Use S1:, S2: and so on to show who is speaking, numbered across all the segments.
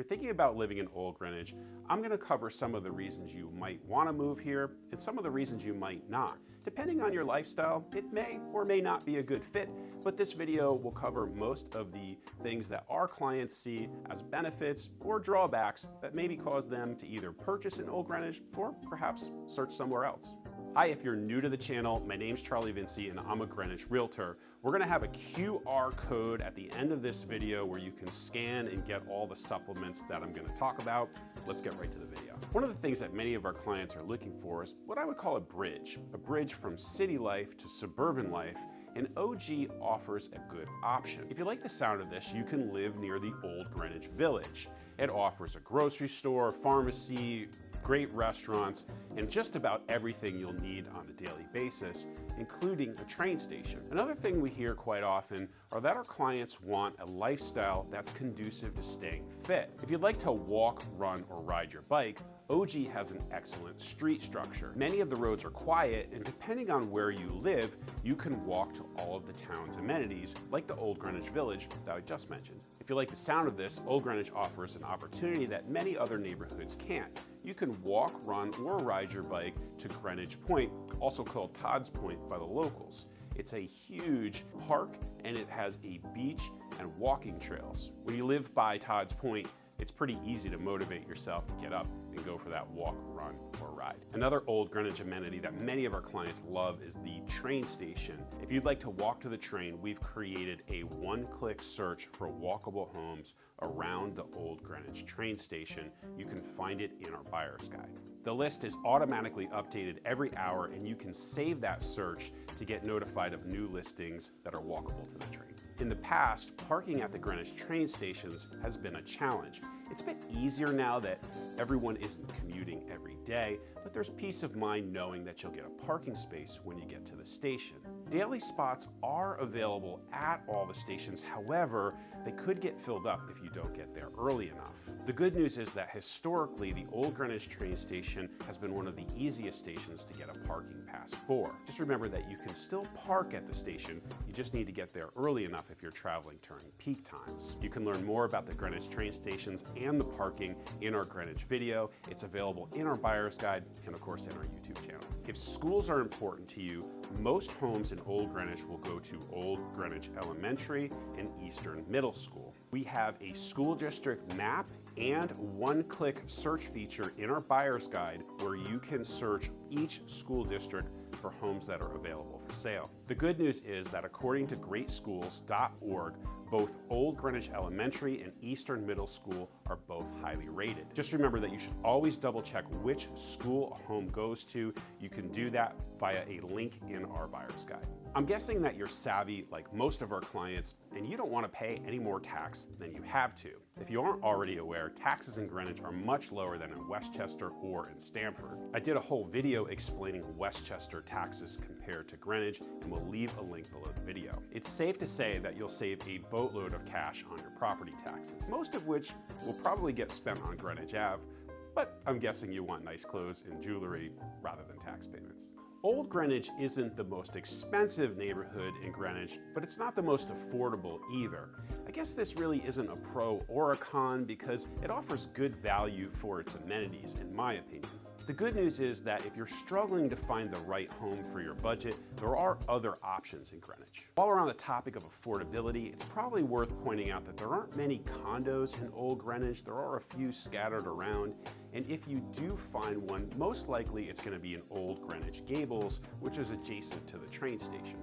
S1: thinking about living in Old Greenwich, I'm going to cover some of the reasons you might want to move here and some of the reasons you might not. Depending on your lifestyle, it may or may not be a good fit, but this video will cover most of the things that our clients see as benefits or drawbacks that maybe cause them to either purchase in Old Greenwich or perhaps search somewhere else. Hi, if you're new to the channel, my name's Vinci and I'm a Greenwich Realtor. We're gonna have a QR code at the end of this video where you can scan and get all the supplements that I'm gonna talk about. Let's get right to the video. One of the things that many of our clients are looking for is what I would call a bridge from city life to suburban life, and OG offers a good option. If you like the sound of this, you can live near the Old Greenwich Village. It offers a grocery store, pharmacy, great restaurants, and just about everything you'll need on a daily basis, including a train station. Another thing we hear quite often are that our clients want a lifestyle that's conducive to staying fit. If you'd like to walk, run, or ride your bike, OG has an excellent street structure. Many of the roads are quiet, and depending on where you live, you can walk to all of the town's amenities, like the Old Greenwich Village that I just mentioned. If you like the sound of this, Old Greenwich offers an opportunity that many other neighborhoods can't. You can walk, run, or ride your bike to Greenwich Point, also called Todd's Point by the locals. It's a huge park, and it has a beach and walking trails. When you live by Todd's Point, it's pretty easy to motivate yourself to get up and go for that walk, run, or ride. Another Old Greenwich amenity that many of our clients love is the train station. If you'd like to walk to the train, we've created a one-click search for walkable homes around the Old Greenwich train station. You can find it in our buyer's guide. The list is automatically updated every hour, and you can save that search to get notified of new listings that are walkable to the train. In the past, parking at the Greenwich train stations has been a challenge. It's a bit easier now that everyone isn't commuting every day, but there's peace of mind knowing that you'll get a parking space when you get to the station. Daily spots are available at all the stations, however, they could get filled up if you don't get there early enough. The good news is that historically, the Old Greenwich train station has been one of the easiest stations to get a parking pass for. Just remember that you can still park at the station, you just need to get there early enough if you're traveling during peak times. You can learn more about the Greenwich train stations and the parking in our Greenwich video. It's available in our buyer's guide and of course in our YouTube channel. If schools are important to you, most homes in Old Greenwich will go to Old Greenwich Elementary and Eastern Middle School. We have a school district map and one-click search feature in our buyer's guide where you can search each school district for homes that are available for sale. The good news is that according to greatschools.org, both Old Greenwich Elementary and Eastern Middle School are both highly rated. Just remember that you should always double check which school a home goes to. You can do that via a link in our buyer's guide. I'm guessing that you're savvy like most of our clients and you don't want to pay any more tax than you have to. If you aren't already aware, taxes in Greenwich are much lower than in Westchester or in Stamford. I did a whole video explaining Westchester taxes compared to Greenwich, and we'll leave a link below the video. It's safe to say that you'll save a boatload of cash on your property taxes, most of which will probably get spent on Greenwich Ave, but I'm guessing you want nice clothes and jewelry rather than tax payments. Old Greenwich isn't the most expensive neighborhood in Greenwich, but it's not the most affordable either. I guess this really isn't a pro or a con because it offers good value for its amenities, in my opinion. The good news is that if you're struggling to find the right home for your budget, there are other options in Greenwich. While we're on the topic of affordability, it's probably worth pointing out that there aren't many condos in Old Greenwich. There are a few scattered around, and if you do find one, most likely it's going to be in Old Greenwich Gables, which is adjacent to the train station.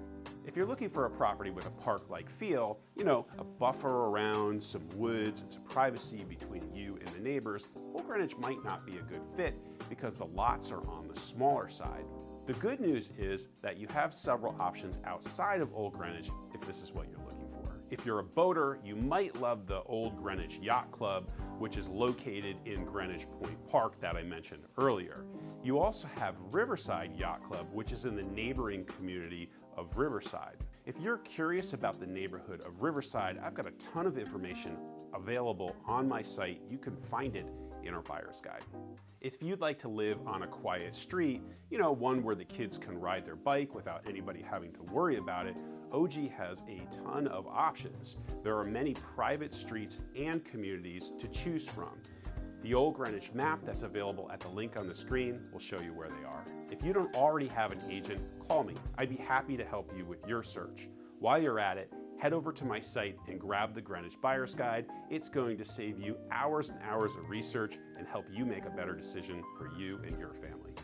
S1: If you're looking for a property with a park-like feel, a buffer around, some woods, and some privacy between you and the neighbors, Old Greenwich might not be a good fit because the lots are on the smaller side. The good news is that you have several options outside of Old Greenwich if this is what you're looking for. If you're a boater, you might love the Old Greenwich Yacht Club, which is located in Greenwich Point Park that I mentioned earlier. You also have Riverside Yacht Club, which is in the neighboring community of Riverside. If you're curious about the neighborhood of Riverside, I've got a ton of information available on my site. You can find it in our buyer's guide. If you'd like to live on a quiet street, one where the kids can ride their bike without anybody having to worry about it, OG has a ton of options. There are many private streets and communities to choose from. The Old Greenwich map that's available at the link on the screen will show you where they are. If you don't already have an agent, call me. I'd be happy to help you with your search. While you're at it, head over to my site and grab the Greenwich Buyer's Guide. It's going to save you hours and hours of research and help you make a better decision for you and your family.